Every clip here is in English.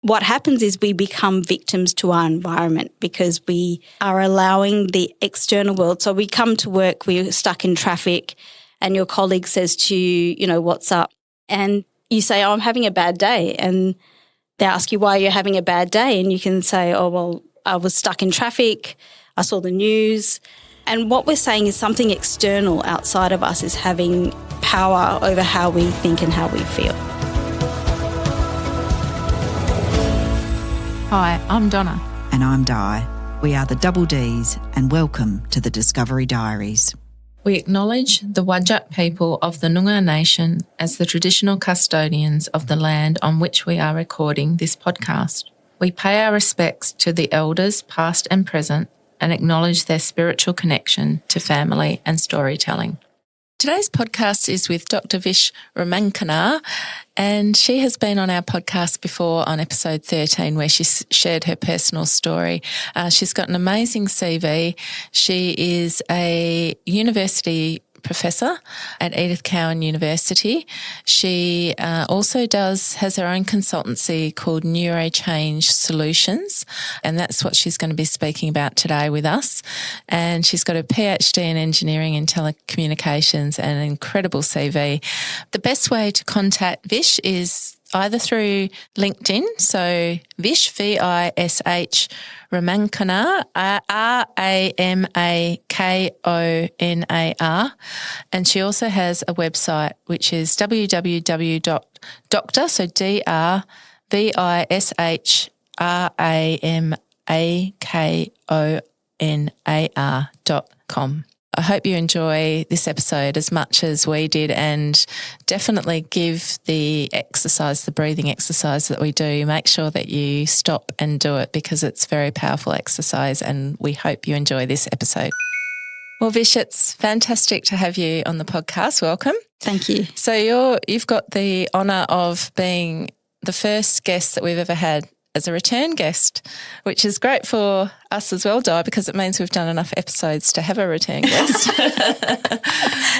what happens is we become victims to our environment because we are allowing the external world. So we come to work, we're stuck in traffic, and your colleague says to you, you know, what's up? And you say, oh, I'm having a bad day. And they ask you why you're having a bad day. And you can say, oh, well, I was stuck in traffic, I saw the news. And what we're saying is something external outside of us is having power over how we think and how we feel. Hi, I'm Donna. And I'm Di. We are the Double Ds and welcome to the Discovery Diaries. We acknowledge the Whadjuk people of the Noongar Nation as the traditional custodians of the land on which we are recording this podcast. We pay our respects to the elders past and present and acknowledge their spiritual connection to family and storytelling. Today's podcast is with Dr Vish Ramakonar, and she has been on our podcast before on episode 13 where she shared her personal story. She's got an amazing CV. She is a university professor at Edith Cowan University. She also has her own consultancy called Neurochange Solutions, and that's what she's going to be speaking about today with us. And she's got a PhD in engineering and telecommunications and an incredible CV. The best way to contact Vish is either through LinkedIn, so Vish, V-I-S-H, Ramakonar, R-A-M-A-K-O-N-A-R. And she also has a website, which is www.doctor, so D-R-V-I-S-H-R-A-M-A-K-O-N-A-R.com. I hope you enjoy this episode as much as we did, and definitely give the exercise, the breathing exercise that we do, make sure that you stop and do it because it's a very powerful exercise, and we hope you enjoy this episode. Well, Vish, it's fantastic to have you on the podcast. Welcome. Thank you. So you've got the honour of being the first guest that we've ever had as a return guest, which is great for us as well, Di, because it means we've done enough episodes to have a return guest.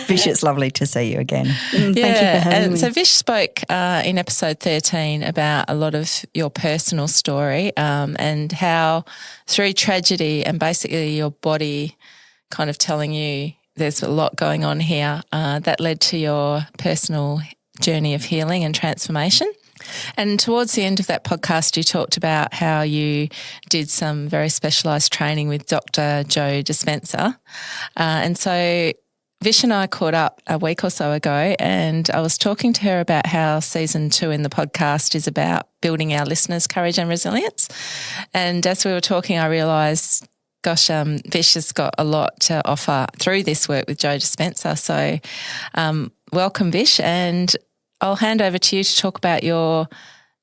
Vish, it's lovely to see you again. Thank you for having me. So Vish spoke in episode 13 about a lot of your personal story and how through tragedy and basically your body kind of telling you there's a lot going on here, that led to your personal journey of healing and transformation. And towards the end of that podcast, you talked about how you did some very specialised training with Dr Joe Dispenza. And so Vish and I caught up a week or so ago, and I was talking to her about how season 2 in the podcast is about building our listeners' courage and resilience. And as we were talking, I realised, gosh, Vish has got a lot to offer through this work with Joe Dispenza. So welcome, Vish, and I'll hand over to you to talk about your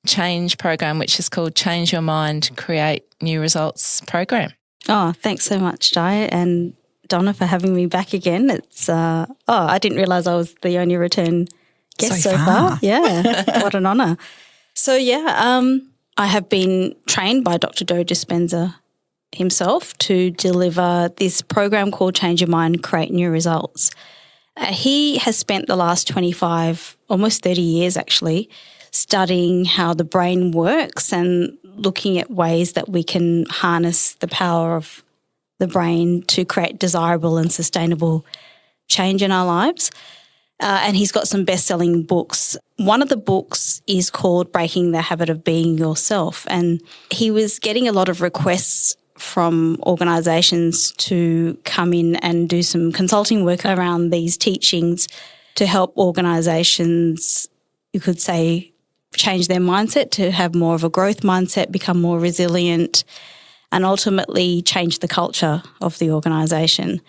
change program, which is called Change Your Mind, Create New Results program. Oh, thanks so much, Di, and Donna for having me back again. It's I didn't realise I was the only return guest so far. Yeah, what an honour. So I have been trained by Dr Joe Dispenza himself to deliver this program called Change Your Mind, Create New Results. He has spent the last 25, almost 30 years actually, studying how the brain works and looking at ways that we can harness the power of the brain to create desirable and sustainable change in our lives. And he's got some best-selling books. One of the books is called Breaking the Habit of Being Yourself, and he was getting a lot of requests from organisations to come in and do some consulting work around these teachings to help organisations, you could say, change their mindset to have more of a growth mindset, become more resilient, and ultimately change the culture of the organisation.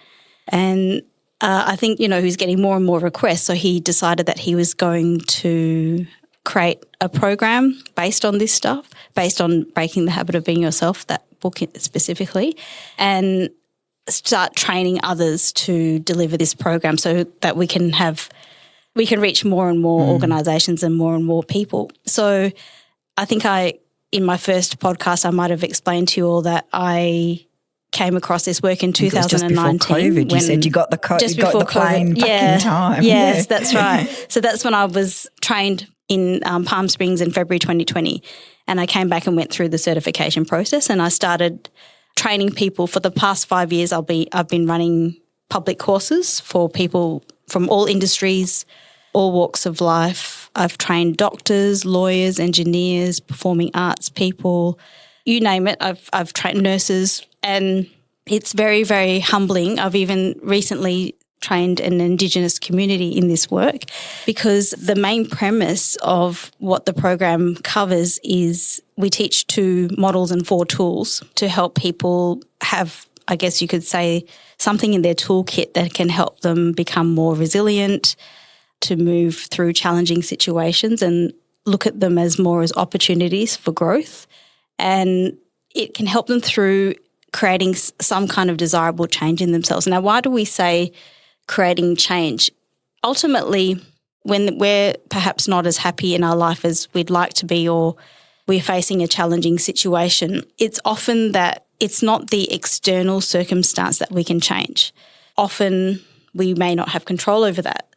And I think, he's getting more and more requests, so he decided that he was going to create a program based on this stuff, based on Breaking the Habit of Being Yourself, that book specifically, and start training others to deliver this program so that we can reach more and more organisations and more people. So I think in my first podcast, I might have explained to you all that I came across this work in 2019. Just before COVID, you said you got the plane back in time. Yes, that's right. So that's when I was trained in Palm Springs in February 2020. And I came back and went through the certification process, and I started training people. For the past 5 years, I've been running public courses for people from all industries, all walks of life. I've trained doctors, lawyers, engineers, performing arts people, you name it. I've trained nurses, and it's very, very humbling. I've even recently trained an Indigenous community in this work, because the main premise of what the program covers is we teach 2 models and 4 tools to help people have, I guess you could say, something in their toolkit that can help them become more resilient, to move through challenging situations and look at them as more as opportunities for growth. And it can help them through creating some kind of desirable change in themselves. Now, why do we say creating change? Ultimately, when we're perhaps not as happy in our life as we'd like to be, or we're facing a challenging situation, it's often that it's not the external circumstance that we can change. Often we may not have control over that.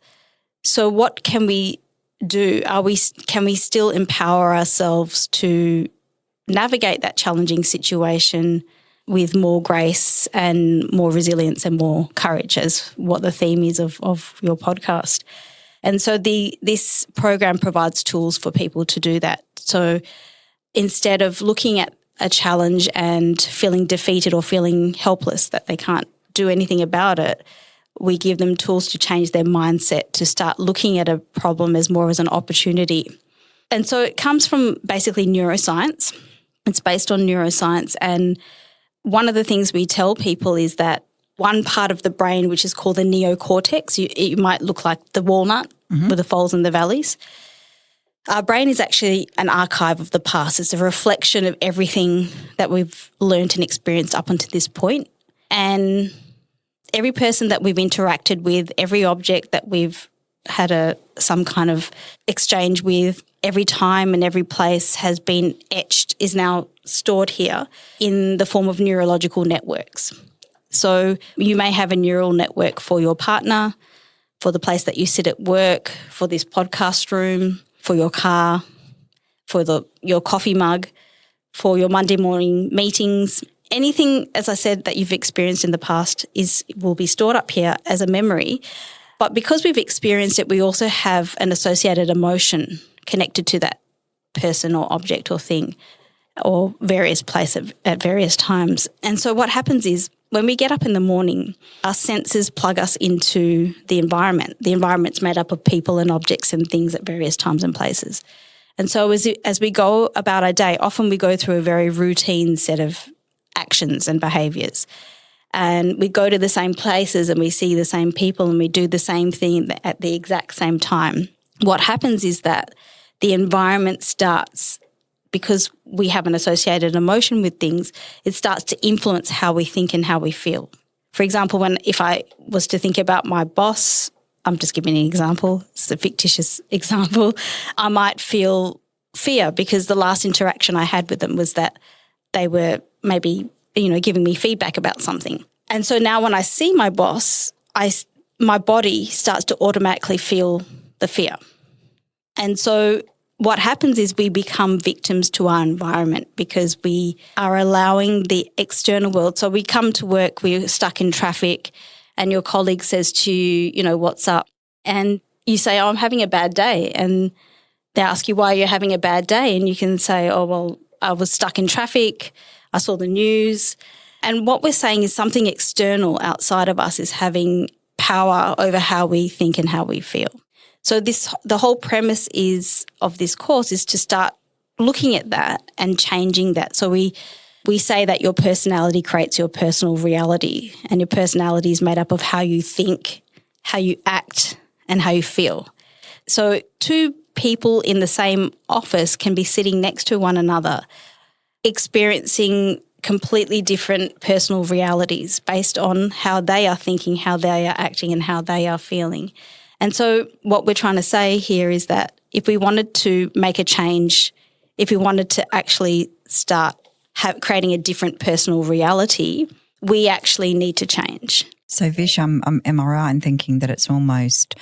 So what can we do? Can we still empower ourselves to navigate that challenging situation with more grace and more resilience and more courage, as what the theme is of your podcast? And so this program provides tools for people to do that. So instead of looking at a challenge and feeling defeated or feeling helpless that they can't do anything about it, we give them tools to change their mindset, to start looking at a problem as more as an opportunity. And so it comes from basically neuroscience. It's based on neuroscience. And one of the things we tell people is that one part of the brain, which is called the neocortex, it might look like the walnut with the folds and the valleys. Our brain is actually an archive of the past. It's a reflection of everything that we've learned and experienced up until this point. And every person that we've interacted with, every object that we've had some kind of exchange with, every time and every place has been etched, is now stored here in the form of neurological networks. So you may have a neural network for your partner, for the place that you sit at work, for this podcast room, for your car, for your coffee mug, for your Monday morning meetings. Anything, as I said, that you've experienced in the past will be stored up here as a memory. But because we've experienced it, we also have an associated emotion connected to that person or object or thing or various places at various times. And so what happens is when we get up in the morning, our senses plug us into the environment. The environment's made up of people and objects and things at various times and places. And so as we go about our day, often we go through a very routine set of actions and behaviours. And we go to the same places and we see the same people and we do the same thing at the exact same time. What happens is that the environment starts, because we have an associated emotion with things, it starts to influence how we think and how we feel. For example, if I was to think about my boss, I'm just giving an example, it's a fictitious example, I might feel fear because the last interaction I had with them was that they were maybe, giving me feedback about something. And so now when I see my boss, my body starts to automatically feel the fear. And so what happens is we become victims to our environment because we are allowing the external world. So we come to work, we're stuck in traffic, and your colleague says to you, what's up? And you say, I'm having a bad day. And they ask you why you're having a bad day. And you can say, oh, well, I was stuck in traffic, I saw the news. And what we're saying is something external outside of us is having power over how we think and how we feel. So the whole premise of this course is to start looking at that and changing that. So we say that your personality creates your personal reality, and your personality is made up of how you think, how you act, and how you feel. So 2 people in the same office can be sitting next to one another, experiencing completely different personal realities based on how they are thinking, how they are acting, and how they are feeling. And so what we're trying to say here is that if we wanted to make a change, if we wanted to actually start creating a different personal reality, we actually need to change. So Vish, am I right in thinking that it's almost,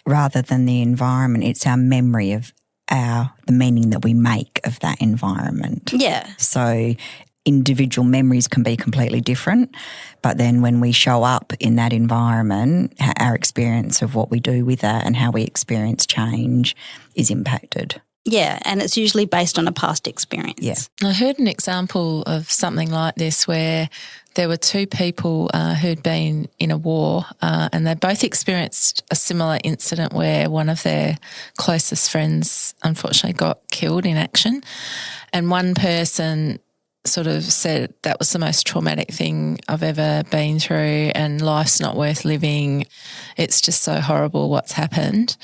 rather than the environment, it's our memory of the meaning that we make of that environment. Yeah. So individual memories can be completely different, but then when we show up in that environment, our experience of what we do with that and how we experience change is impacted. Yeah, and it's usually based on a past experience. Yeah. I heard an example of something like this where there were two people who'd been in a war and they both experienced a similar incident where one of their closest friends unfortunately got killed in action, and one person sort of said that was the most traumatic thing I've ever been through and life's not worth living. It's just so horrible what's happened.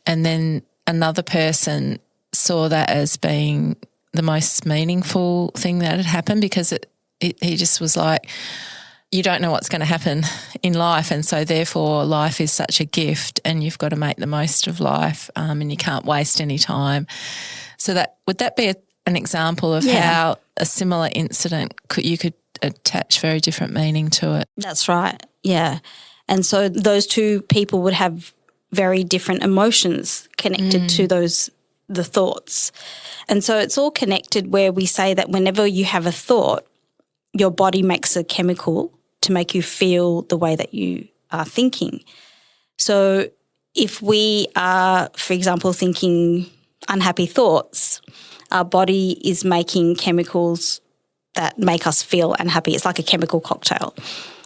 And then another person saw that as being the most meaningful thing that had happened, because he just was like, you don't know what's going to happen in life, and so therefore life is such a gift and you've got to make the most of life, and you can't waste any time. So that would that be an example of how a similar incident you could attach very different meaning to it? That's right, yeah. And so those two people would have very different emotions connected to the thoughts. And so it's all connected, where we say that whenever you have a thought, your body makes a chemical to make you feel the way that you are thinking. So if we are, for example, thinking unhappy thoughts, our body is making chemicals that make us feel unhappy. It's like a chemical cocktail.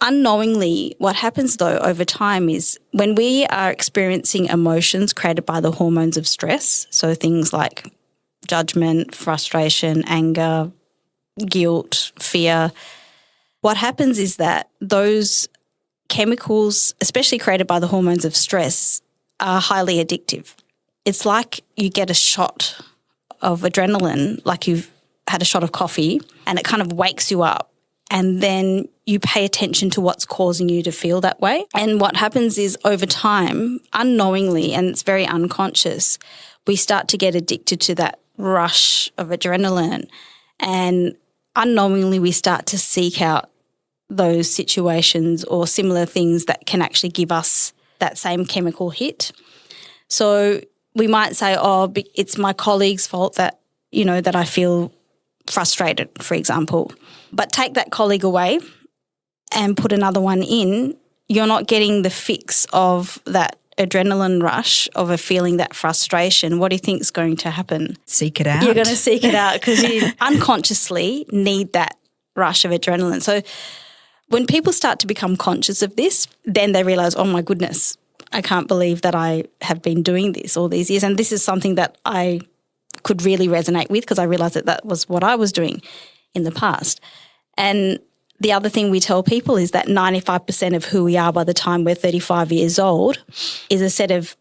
Unknowingly, what happens though over time is when we are experiencing emotions created by the hormones of stress, so things like judgment, frustration, anger, guilt, fear, what happens is that those chemicals, especially created by the hormones of stress, are highly addictive. It's like you get a shot of adrenaline, like you've had a shot of coffee, and it kind of wakes you up, and then you pay attention to what's causing you to feel that way. And what happens is over time, unknowingly, and it's very unconscious, we start to get addicted to that rush of adrenaline, and unknowingly we start to seek out those situations or similar things that can actually give us that same chemical hit. So we might say, oh, it's my colleague's fault that, that I feel frustrated, for example. But take that colleague away and put another one in, you're not getting the fix of that adrenaline rush of a feeling that frustration. What do you think is going to happen? Seek it out. You're going to seek it out because you unconsciously need that rush of adrenaline. So when people start to become conscious of this, then they realise, oh my goodness, I can't believe that I have been doing this all these years. And this is something that I could really resonate with, because I realised that was what I was doing in the past. And the other thing we tell people is that 95% of who we are by the time we're 35 years old is a set of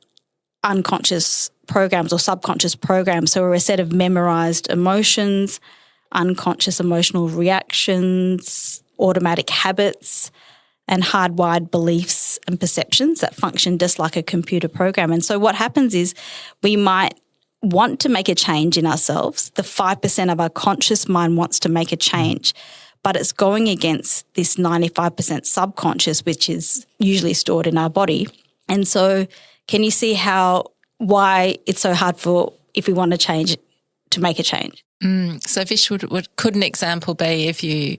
unconscious programs or subconscious programs. So we're a set of memorised emotions, unconscious emotional reactions, automatic habits, and hardwired beliefs and perceptions that function just like a computer program. And so what happens is we might want to make a change in ourselves. The 5% of our conscious mind wants to make a change, but it's going against this 95% subconscious, which is usually stored in our body. And so can you see why it's so hard if we want to change, to make a change? So Vish, could an example be if you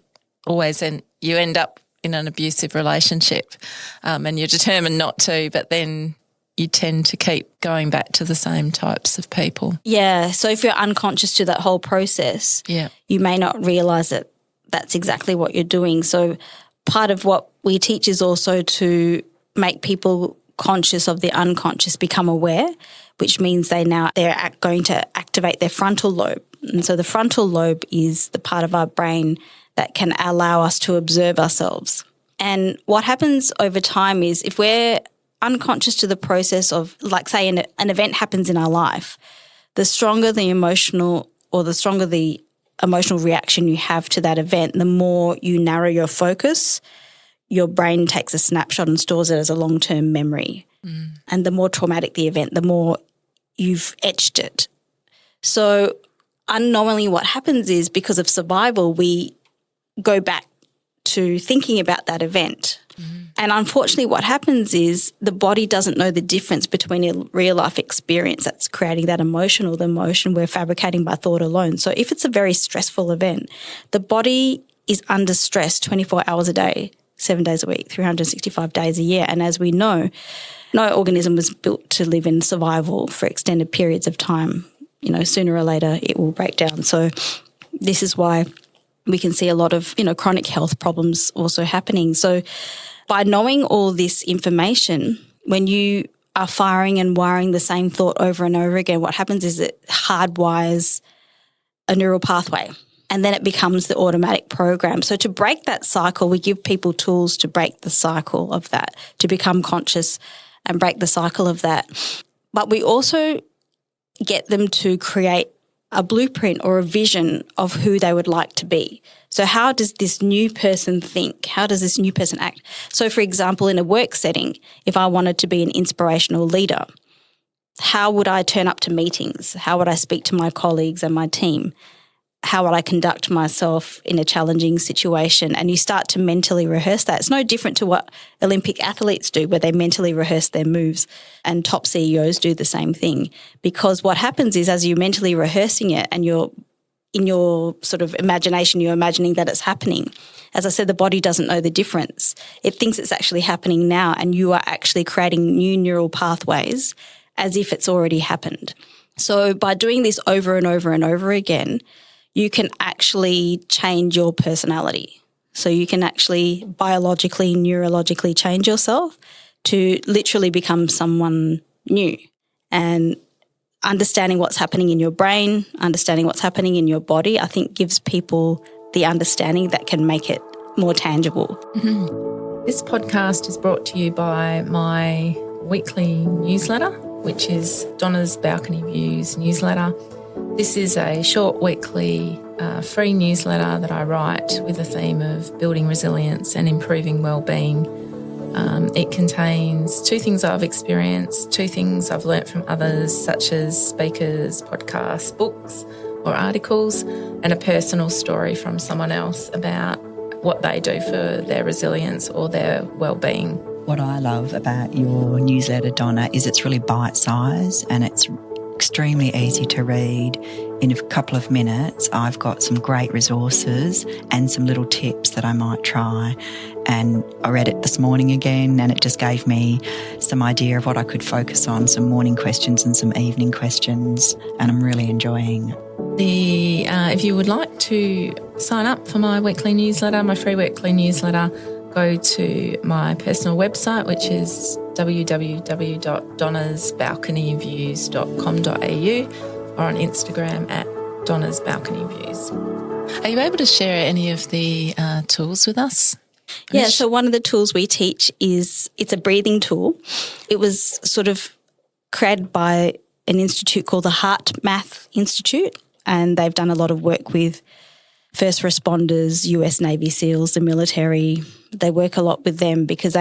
you end up in an abusive relationship and you're determined not to, but then you tend to keep going back to the same types of people? Yeah. So if you're unconscious to that whole process, you may not realise that that's exactly what you're doing. So part of what we teach is also to make people conscious of the unconscious, become aware, which means they're going to activate their frontal lobe. And so the frontal lobe is the part of our brain that can allow us to observe ourselves. And what happens over time is if we're unconscious to the process of, like, say, an event happens in our life, the stronger the emotional reaction you have to that event, the more you narrow your focus, your brain takes a snapshot and stores it as a long-term memory. And the more traumatic the event, the more you've etched it. So unknowingly what happens is, because of survival, we go back to thinking about that event. And unfortunately what happens is the body doesn't know the difference between a real life experience that's creating that emotion or the emotion we're fabricating by thought alone. So if it's a very stressful event, the body is under stress 24 hours a day, 7 days a week, 365 days a year. And as we know, no organism was built to live in survival for extended periods of time. You know, sooner or later it will break down. So this is why we can see a lot of, chronic health problems also happening. So by knowing all this information, when you are firing and wiring the same thought over and over again, what happens is it hardwires a neural pathway and then it becomes the automatic program. So to break that cycle, we give people tools to break the cycle of that, to become conscious and break the cycle of that. But we also get them to create a blueprint or a vision of who they would like to be. So how does this new person think? How does this new person act? So for example, in a work setting, if I wanted to be an inspirational leader, how would I turn up to meetings? How would I speak to my colleagues and my team? How would I conduct myself in a challenging situation? And you start to mentally rehearse that. It's no different to what Olympic athletes do, where they mentally rehearse their moves, and top CEOs do the same thing. Because what happens is as you're mentally rehearsing it and you're in your sort of imagination, you're imagining that it's happening. As I said, the body doesn't know the difference. It thinks it's actually happening now, and you are actually creating new neural pathways as if it's already happened. So by doing this over and over and over again, you can actually change your personality. So you can actually biologically, neurologically change yourself to literally become someone new. And understanding what's happening in your brain, understanding what's happening in your body, I think gives people the understanding that can make it more tangible. Mm-hmm. This podcast is brought to you by my weekly newsletter, which is Donna's Balcony Views newsletter. This is a short weekly free newsletter that I write with the theme of building resilience and improving well-being. It contains 2 things I've experienced, 2 things I've learnt from others, such as speakers, podcasts, books or articles, and a personal story from someone else about what they do for their resilience or their well-being. What I love about your newsletter, Donna, is it's really bite-sized and it's extremely easy to read. In a couple of minutes, I've got some great resources and some little tips that I might try. And I read it this morning again, and it just gave me some idea of what I could focus on, some morning questions and some evening questions, and I'm really enjoying it. If you would like to sign up for my weekly newsletter, my free weekly newsletter, go to my personal website, which is www.donnasbalconyviews.com.au, or on Instagram at Donna's Balcony Views. Are you able to share any of the tools with us? Yeah, so one of the tools we teach it's a breathing tool. It was sort of created by an institute called the Heart Math Institute, and they've done a lot of work with first responders, US Navy SEALs, the military. They work a lot with them because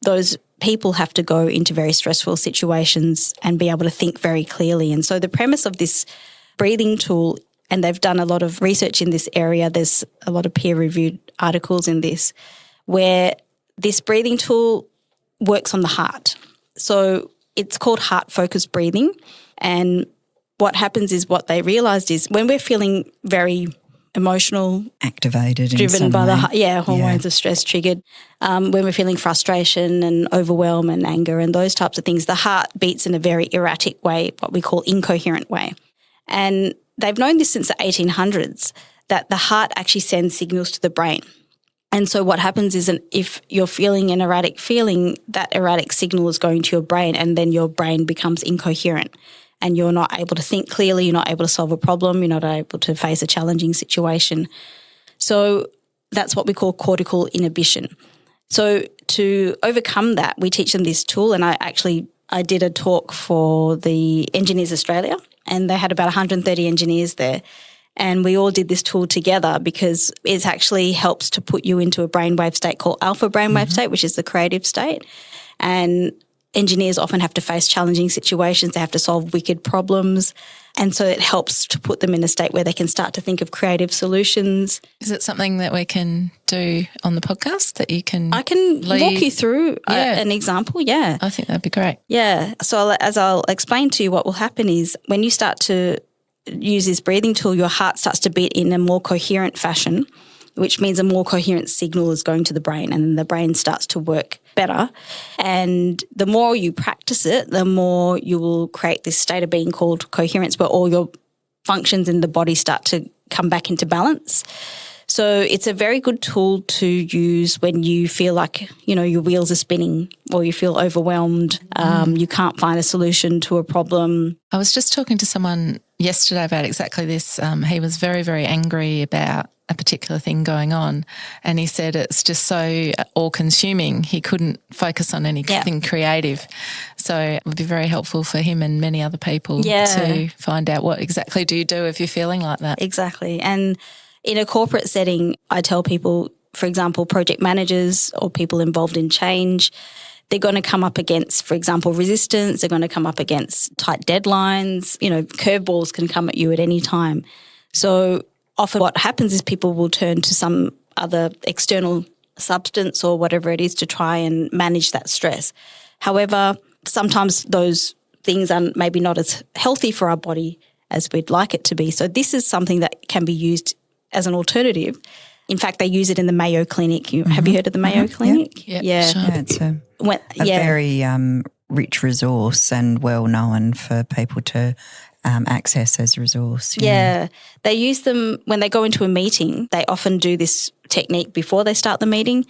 those people have to go into very stressful situations and be able to think very clearly. And so the premise of this breathing tool, and they've done a lot of research in this area, there's a lot of peer-reviewed articles in this, where this breathing tool works on the heart. So it's called heart-focused breathing. And what happens is, what they realised is when we're feeling very emotional, activated, driven by hormones of stress triggered. When we're feeling frustration and overwhelm and anger and those types of things, the heart beats in a very erratic way, what we call incoherent way. And they've known this since the 1800s, that the heart actually sends signals to the brain. And so what happens is, if you're feeling an erratic feeling, that erratic signal is going to your brain, and then your brain becomes incoherent. And you're not able to think clearly, you're not able to solve a problem, you're not able to face a challenging situation. So that's what we call cortical inhibition. So to overcome that, we teach them this tool, and I did a talk for the Engineers Australia, and they had about 130 engineers there, and we all did this tool together because it actually helps to put you into a brainwave state called alpha brainwave state, which is the creative state. And engineers often have to face challenging situations. They have to solve wicked problems. And so it helps to put them in a state where they can start to think of creative solutions. Is it something that we can do on the podcast that you can I can walk you through an example, yeah. I think that'd be great. Yeah. So as I'll explain to you, what will happen is when you start to use this breathing tool, your heart starts to beat in a more coherent fashion, which means a more coherent signal is going to the brain, and then the brain starts to work better. And the more you practice it, the more you will create this state of being called coherence, where all your functions in the body start to come back into balance. So it's a very good tool to use when you feel like, your wheels are spinning or you feel overwhelmed, you can't find a solution to a problem. I was just talking to someone yesterday about exactly this. He was very, very angry about a particular thing going on, and he said it's just so all-consuming. He couldn't focus on anything creative. So it would be very helpful for him and many other people to find out what exactly do you do if you're feeling like that. Exactly. And in a corporate setting, I tell people, for example, project managers or people involved in change, they're going to come up against, for example, resistance. They're going to come up against tight deadlines. Curveballs can come at you at any time. So often what happens is people will turn to some other external substance or whatever it is to try and manage that stress. However, sometimes those things are maybe not as healthy for our body as we'd like it to be. So this is something that can be used as an alternative. In fact, they use it in the Mayo Clinic. Have you heard of the Mayo Clinic? Yep. Yeah. Sure. Yeah, it's a very rich resource and well known for people to access as a resource. Yeah. They use them when they go into a meeting. They often do this technique before they start the meeting,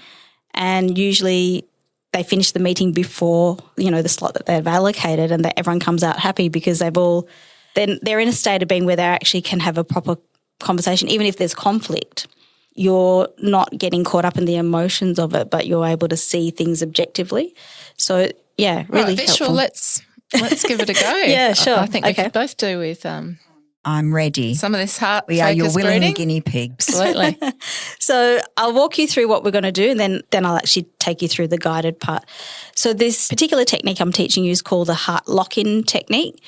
and usually they finish the meeting before, the slot that they've allocated, and that everyone comes out happy because they're in a state of being where they actually can have a proper conversation, even if there's conflict. You're not getting caught up in the emotions of it, but you're able to see things objectively. So, yeah, really helpful. Well, let's give it a go. Yeah, sure. I think we could both do with I'm ready. some of this heart We are your willing breathing. guinea pigs. Absolutely. So I'll walk you through what we're going to do, and then I'll actually take you through the guided part. So this particular technique I'm teaching you is called the heart lock-in technique,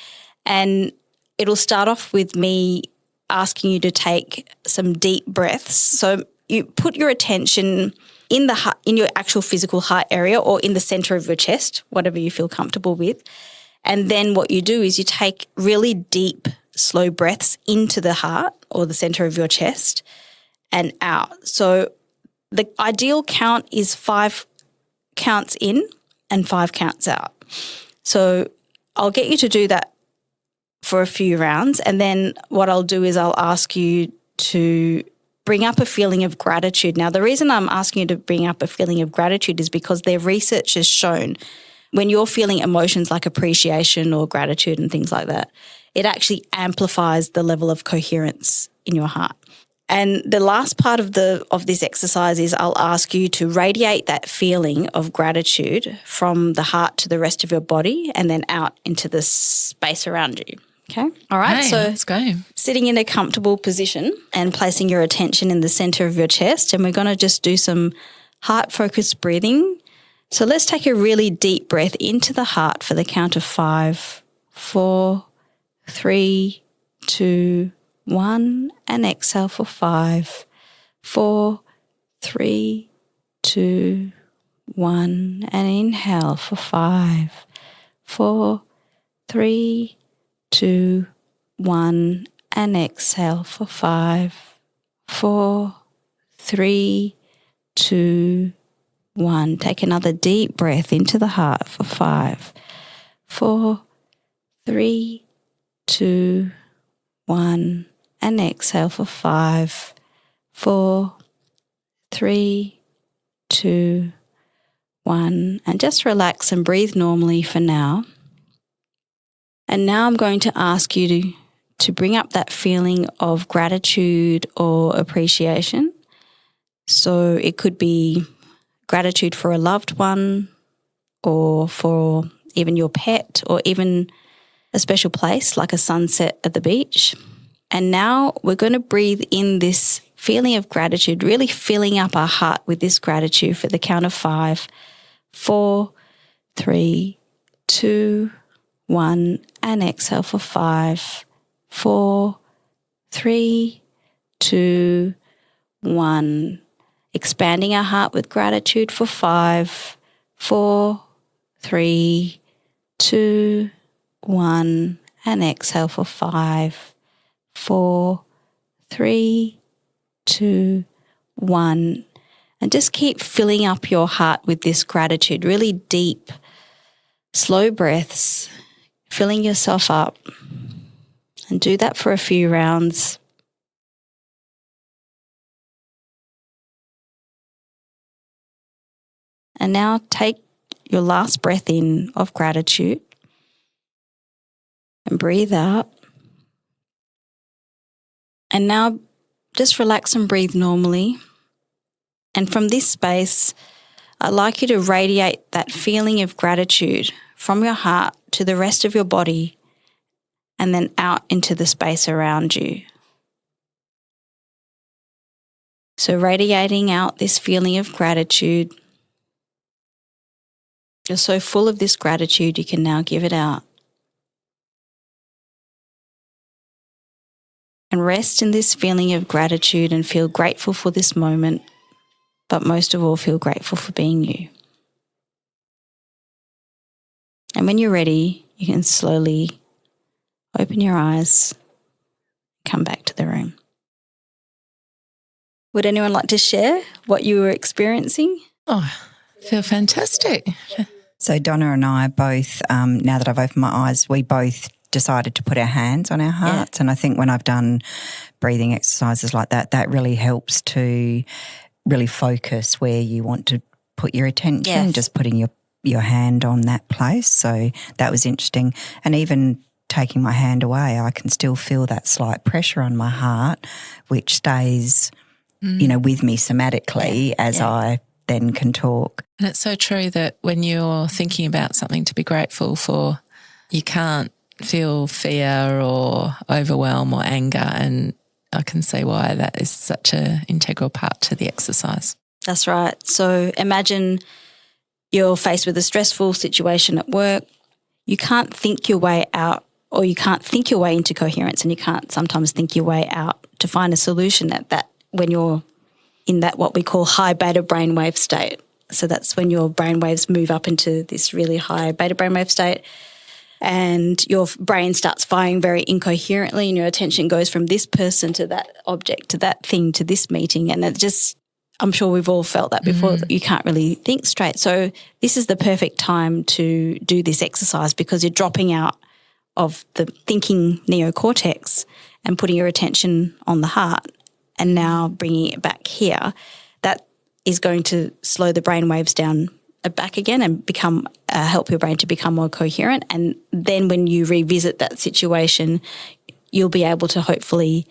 and it'll start off with me asking you to take some deep breaths. So you put your attention in the heart, in your actual physical heart area, or in the center of your chest, whatever you feel comfortable with. And then what you do is you take really deep, slow breaths into the heart or the center of your chest and out. So the ideal count is 5 counts in and 5 counts out. So I'll get you to do that for a few rounds, and then what I'll do is I'll ask you to bring up a feeling of gratitude. Now, the reason I'm asking you to bring up a feeling of gratitude is because their research has shown when you're feeling emotions like appreciation or gratitude and things like that, it actually amplifies the level of coherence in your heart. And the last part of this exercise is I'll ask you to radiate that feeling of gratitude from the heart to the rest of your body and then out into the space around you. Okay? All right. Hey, so let's go. Sitting in a comfortable position and placing your attention in the center of your chest, and we're going to just do some heart-focused breathing. So let's take a really deep breath into the heart for the count of 5, 4, 3, 2, 1, and exhale for 5, 4, 3, 2, 1, and inhale for 5, 4, 3, 2, 1, and exhale for 5, 4, 3, 2, 1. Take another deep breath into the heart for 5, 4, 3, 2, 1, and exhale for 5, 4, 3, 2, 1. And just relax and breathe normally for now. And now I'm going to ask you to bring up that feeling of gratitude or appreciation. So it could be gratitude for a loved one, or for even your pet, or even a special place like a sunset at the beach. And now we're going to breathe in this feeling of gratitude, really filling up our heart with this gratitude for the count of 5, 4, 3, 2, 1, and exhale for 5, 4, 3, 2, 1. Expanding our heart with gratitude for 5, 4, 3, 2, 1, and exhale for 5, 4, 3, 2, 1. And just keep filling up your heart with this gratitude, really deep, slow breaths, filling yourself up. And do that for a few rounds. And now take your last breath in of gratitude and breathe out. And now just relax and breathe normally. And from this space, I'd like you to radiate that feeling of gratitude from your heart to the rest of your body and then out into the space around you. So radiating out this feeling of gratitude. You're so full of this gratitude, you can now give it out. And rest in this feeling of gratitude and feel grateful for this moment, but most of all, feel grateful for being you. And when you're ready, you can slowly open your eyes, come back to the room. Would anyone like to share what you were experiencing? Oh, I feel fantastic. So Donna and I both, now that I've opened my eyes, we both decided to put our hands on our hearts. Yeah. And I think when I've done breathing exercises like that, that really helps to really focus where you want to put your attention, just putting your hand on that place. So that was interesting. And even taking my hand away, I can still feel that slight pressure on my heart, which stays, with me somatically as I then can talk. And it's so true that when you're thinking about something to be grateful for, you can't feel fear or overwhelm or anger, and I can see why that is such an integral part to the exercise. That's right. So imagine you're faced with a stressful situation at work. You can't think your way out, or you can't think your way into coherence, and you can't sometimes think your way out to find a solution at that when you're in that what we call high beta brainwave state. So that's when your brainwaves move up into this really high beta brainwave state, and your brain starts firing very incoherently, and your attention goes from this person to that object, to that thing, to this meeting. And it just, I'm sure we've all felt that before, that you can't really think straight. So this is the perfect time to do this exercise, because you're dropping out of the thinking neocortex and putting your attention on the heart, and now bringing it back here. That is going to slow the brain waves down back again and become help your brain to become more coherent. And then when you revisit that situation, you'll be able to hopefully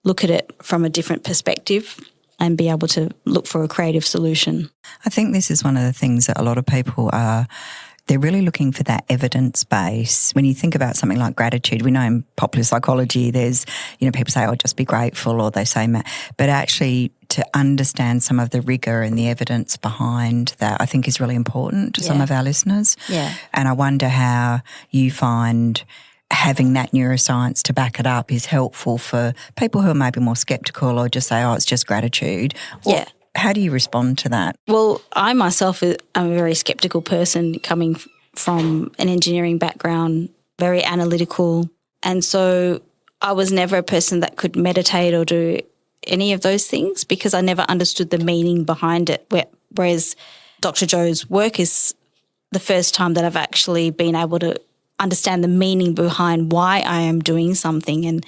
look at it from a different perspective and be able to look for a creative solution. I think this is one of the things that a lot of people are, they're really looking for that evidence base. When you think about something like gratitude, we know in popular psychology there's, people say, oh, just be grateful, or they say, but actually to understand some of the rigour and the evidence behind that, I think is really important to some of our listeners. Yeah. And I wonder how you find having that neuroscience to back it up is helpful for people who are maybe more sceptical or just say, oh, it's just gratitude. Yeah. How do you respond to that? Well, I myself am a very sceptical person, coming from an engineering background, very analytical. And so I was never a person that could meditate or do any of those things, because I never understood the meaning behind it. Whereas Dr. Joe's work is the first time that I've actually been able to understand the meaning behind why I am doing something. And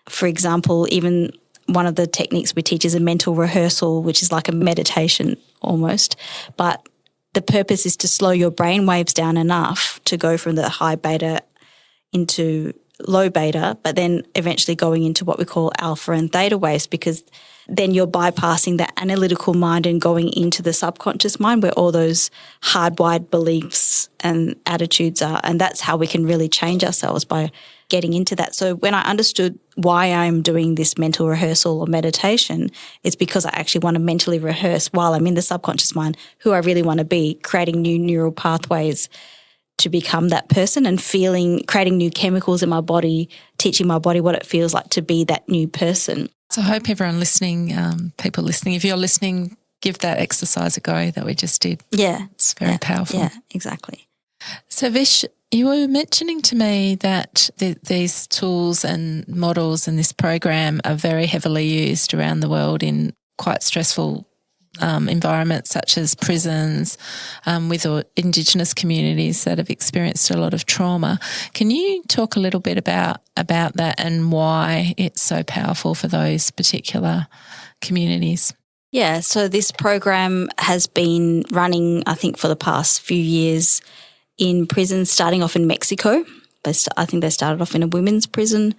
for example, even one of the techniques we teach is a mental rehearsal, which is like a meditation almost. But the purpose is to slow your brain waves down enough to go from the high beta into low beta, but then eventually going into what we call alpha and theta waves, because then you're bypassing that analytical mind and going into the subconscious mind where all those hardwired beliefs and attitudes are. And that's how we can really change ourselves, by getting into that. So when I understood why I'm doing this mental rehearsal or meditation, it's because I actually want to mentally rehearse while I'm in the subconscious mind who I really want to be, creating new neural pathways to become that person and creating new chemicals in my body, teaching my body what it feels like to be that new person. So I hope everyone listening, people listening, if you're listening, give that exercise a go that we just did. Yeah. It's very powerful. Yeah, exactly. So Vish, you were mentioning to me that these tools and models and this program are very heavily used around the world in quite stressful environments such as prisons, with Indigenous communities that have experienced a lot of trauma. Can you talk a little bit about that and why it's so powerful for those particular communities? Yeah, so this program has been running, I think, for the past few years in prisons, starting off in Mexico. I think they started off in a women's prison,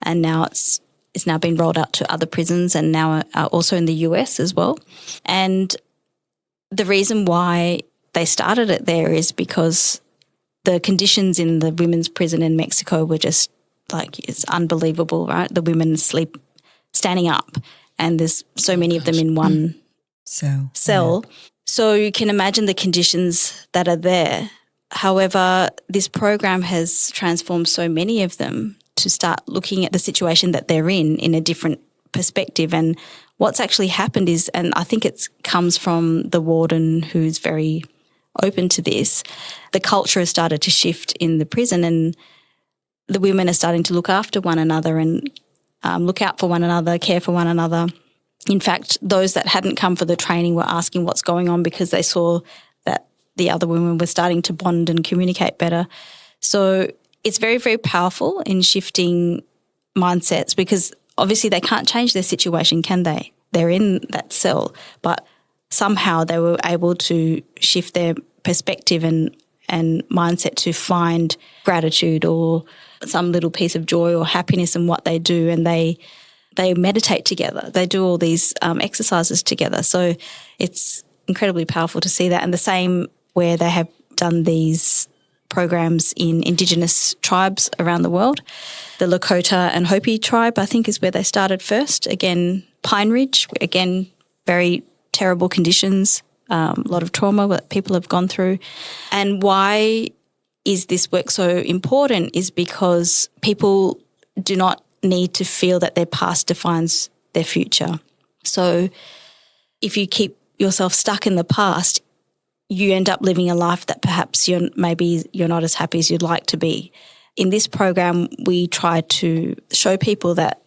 and now it's now been rolled out to other prisons, and now also in the US as well. And the reason why they started it there is because the conditions in the women's prison in Mexico were just it's unbelievable, right? The women sleep standing up, and there's so many of them in one cell. Yeah. So you can imagine the conditions that are there. However, this program has transformed so many of them to start looking at the situation that they're in a different perspective. And what's actually happened is, and I think it comes from the warden who's very open to this, the culture has started to shift in the prison, and the women are starting to look after one another and look out for one another, care for one another. In fact, those that hadn't come for the training were asking what's going on because they saw that the other women were starting to bond and communicate better. So it's very, very powerful in shifting mindsets, because obviously they can't change their situation, can they? They're in that cell, but somehow they were able to shift their perspective and mindset to find gratitude or some little piece of joy or happiness in what they do, and they meditate together. They do all these exercises together. So it's incredibly powerful to see that. And the same where they have done these programs in Indigenous tribes around the world. The Lakota and Hopi tribe, I think, is where they started first. Again, Pine Ridge, again, very terrible conditions, a lot of trauma that people have gone through. And why is this work so important is because people do not need to feel that their past defines their future. So if you keep yourself stuck in the past, you end up living a life that perhaps you're not as happy as you'd like to be. In this program, we try to show people that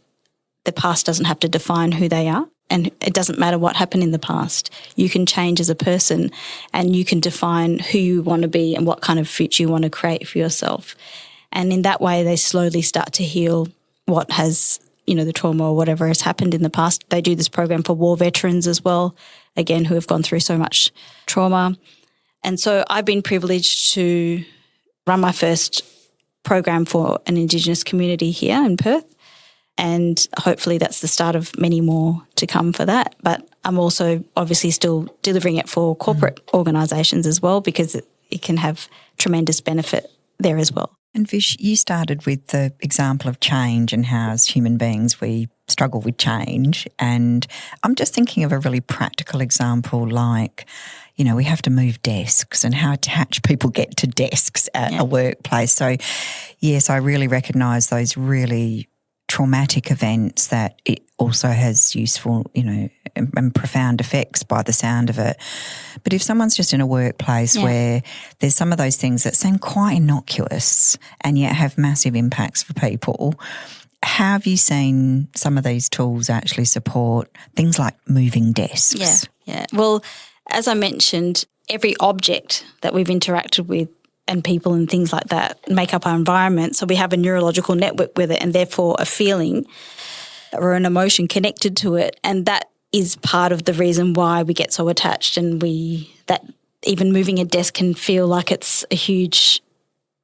the past doesn't have to define who they are, and it doesn't matter what happened in the past. You can change as a person, and you can define who you want to be and what kind of future you want to create for yourself. And in that way, they slowly start to heal what has, the trauma or whatever has happened in the past. They do this program for war veterans as well, again, who have gone through so much trauma. And so I've been privileged to run my first program for an Indigenous community here in Perth, and hopefully that's the start of many more to come for that. But I'm also obviously still delivering it for corporate organisations as well, because it can have tremendous benefit there as well. And Vish, you started with the example of change and how as human beings we struggle with change. And I'm just thinking of a really practical example like, we have to move desks and how attached people get to desks at a workplace. So, yes, I really recognise those really traumatic events that it also has useful, and profound effects by the sound of it. But if someone's just in a workplace where there's some of those things that seem quite innocuous and yet have massive impacts for people, how have you seen some of these tools actually support things like moving desks? Yeah. Well, as I mentioned, every object that we've interacted with and people and things like that make up our environment. So we have a neurological network with it, and therefore a feeling or an emotion connected to it. And that is part of the reason why we get so attached, and that even moving a desk can feel like it's a huge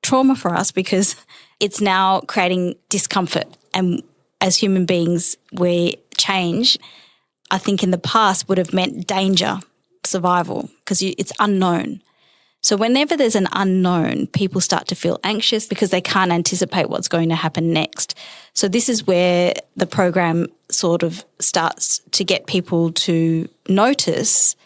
trauma for us, because it's now creating discomfort. And as human beings, we change, I think in the past would have meant danger, survival, because it's unknown. So whenever there's an unknown, people start to feel anxious because they can't anticipate what's going to happen next. So this is where the program sort of starts to get people to notice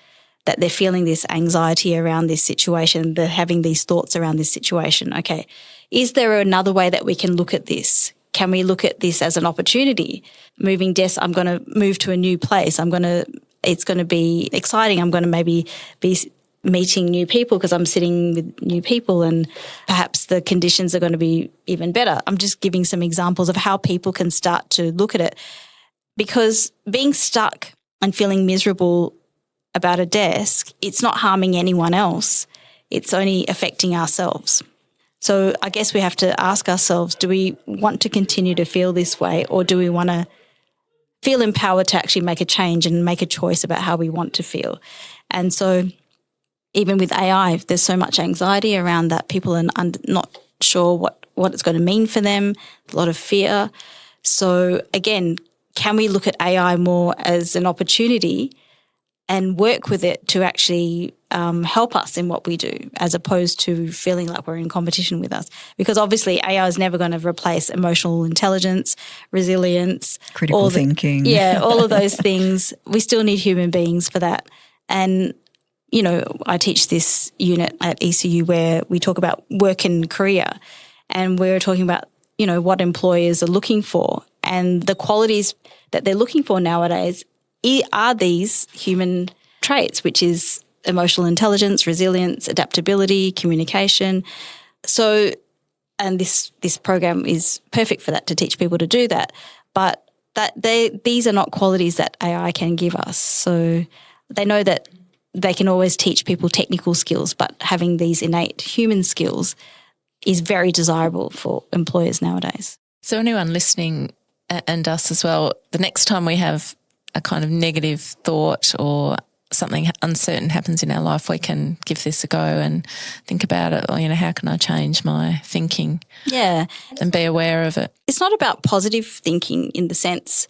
that they're feeling this anxiety around this situation, they're having these thoughts around this situation. Okay, is there another way that we can look at this? Can we look at this as an opportunity? Moving desks, I'm going to move to a new place. It's going to be exciting. I'm going to maybe be meeting new people because I'm sitting with new people, and perhaps the conditions are going to be even better. I'm just giving some examples of how people can start to look at it, because being stuck and feeling miserable about a desk, it's not harming anyone else. It's only affecting ourselves. So I guess we have to ask ourselves, do we want to continue to feel this way, or do we want to feel empowered to actually make a change and make a choice about how we want to feel? And so even with AI, there's so much anxiety around that. People are not sure what it's going to mean for them, a lot of fear. So again, can we look at AI more as an opportunity and work with it to actually help us in what we do, as opposed to feeling like we're in competition with us? Because obviously AI is never going to replace emotional intelligence, resilience, critical thinking. Yeah, all of those things. We still need human beings for that. And, you know, I teach this unit at ECU where we talk about work and career, and we're talking about, you know, what employers are looking for, and the qualities that they're looking for nowadays are these human traits, which is emotional intelligence, resilience, adaptability, communication. So, and this program is perfect for that, to teach people to do that. But these are not qualities that AI can give us. So they know that they can always teach people technical skills, but having these innate human skills is very desirable for employers nowadays. So anyone listening, and us as well, the next time we have a kind of negative thought or something uncertain happens in our life, we can give this a go and think about it. Or, you know, how can I change my thinking? Yeah. And be aware of it. It's not about positive thinking in the sense,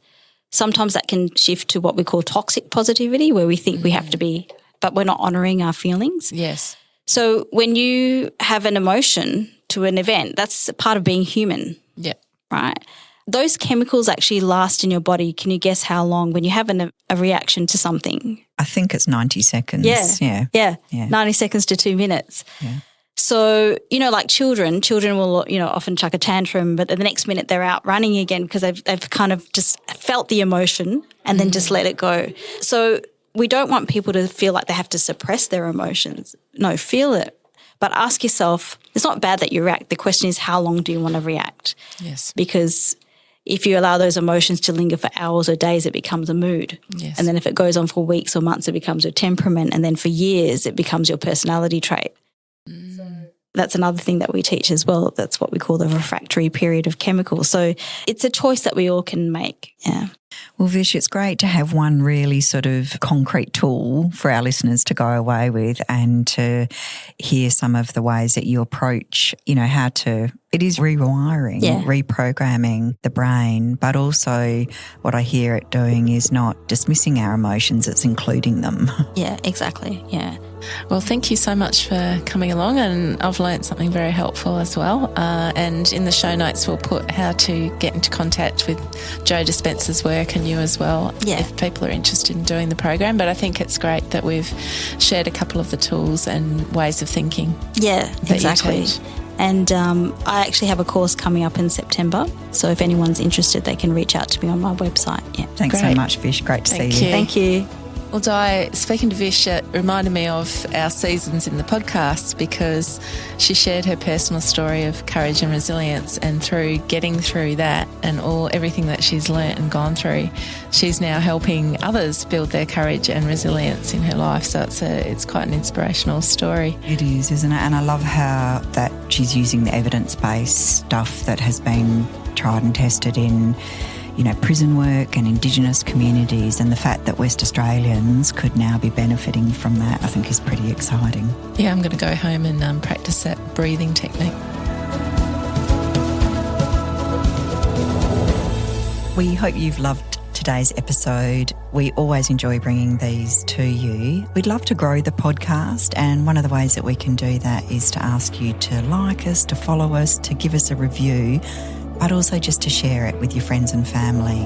sometimes that can shift to what we call toxic positivity, where we think we have to be, but we're not honouring our feelings. Yes. So when you have an emotion to an event, that's a part of being human. Yeah. Right? Those chemicals actually last in your body. Can you guess how long when you have a reaction to something? I think it's 90 seconds. Yeah. 90 seconds to 2 minutes. Yeah. So, you know, like children will, you know, often chuck a tantrum, but the next minute they're out running again because they've kind of just felt the emotion and then just let it go. So we don't want people to feel like they have to suppress their emotions. No, feel it. But ask yourself, it's not bad that you react. The question is, how long do you want to react? Yes. Because if you allow those emotions to linger for hours or days, it becomes a mood. Yes. And then if it goes on for weeks or months, it becomes your temperament. And then for years, it becomes your personality trait. That's another thing that we teach as well. That's what we call the refractory period of chemicals. So it's a choice that we all can make. Yeah. Well, Vish, it's great to have one really sort of concrete tool for our listeners to go away with, and to hear some of the ways that you approach, you know, how to, it is rewiring, reprogramming the brain, but also what I hear it doing is not dismissing our emotions, it's including them. Yeah, exactly. Yeah. Well, thank you so much for coming along, and I've learnt something very helpful as well. And in the show notes, we'll put how to get into contact with Joe Dispenza's work and you as well, if people are interested in doing the program. But I think it's great that we've shared a couple of the tools and ways of thinking. Yeah, exactly. And I actually have a course coming up in September. So if anyone's interested, they can reach out to me on my website. Yeah. Thanks so much, Vish. Great to see you. Thank you. Well, Di, speaking to Vish, it reminded me of our seasons in the podcast, because she shared her personal story of courage and resilience, and through getting through that and everything that she's learnt and gone through, she's now helping others build their courage and resilience in her life. So it's quite an inspirational story. It is, isn't it? And I love how that she's using the evidence-based stuff that has been tried and tested in, you know, prison work and Indigenous communities, and the fact that West Australians could now be benefiting from that, I think is pretty exciting. Yeah, I'm going to go home and practice that breathing technique. We hope you've loved today's episode. We always enjoy bringing these to you. We'd love to grow the podcast, and one of the ways that we can do that is to ask you to like us, to follow us, to give us a review, but also just to share it with your friends and family.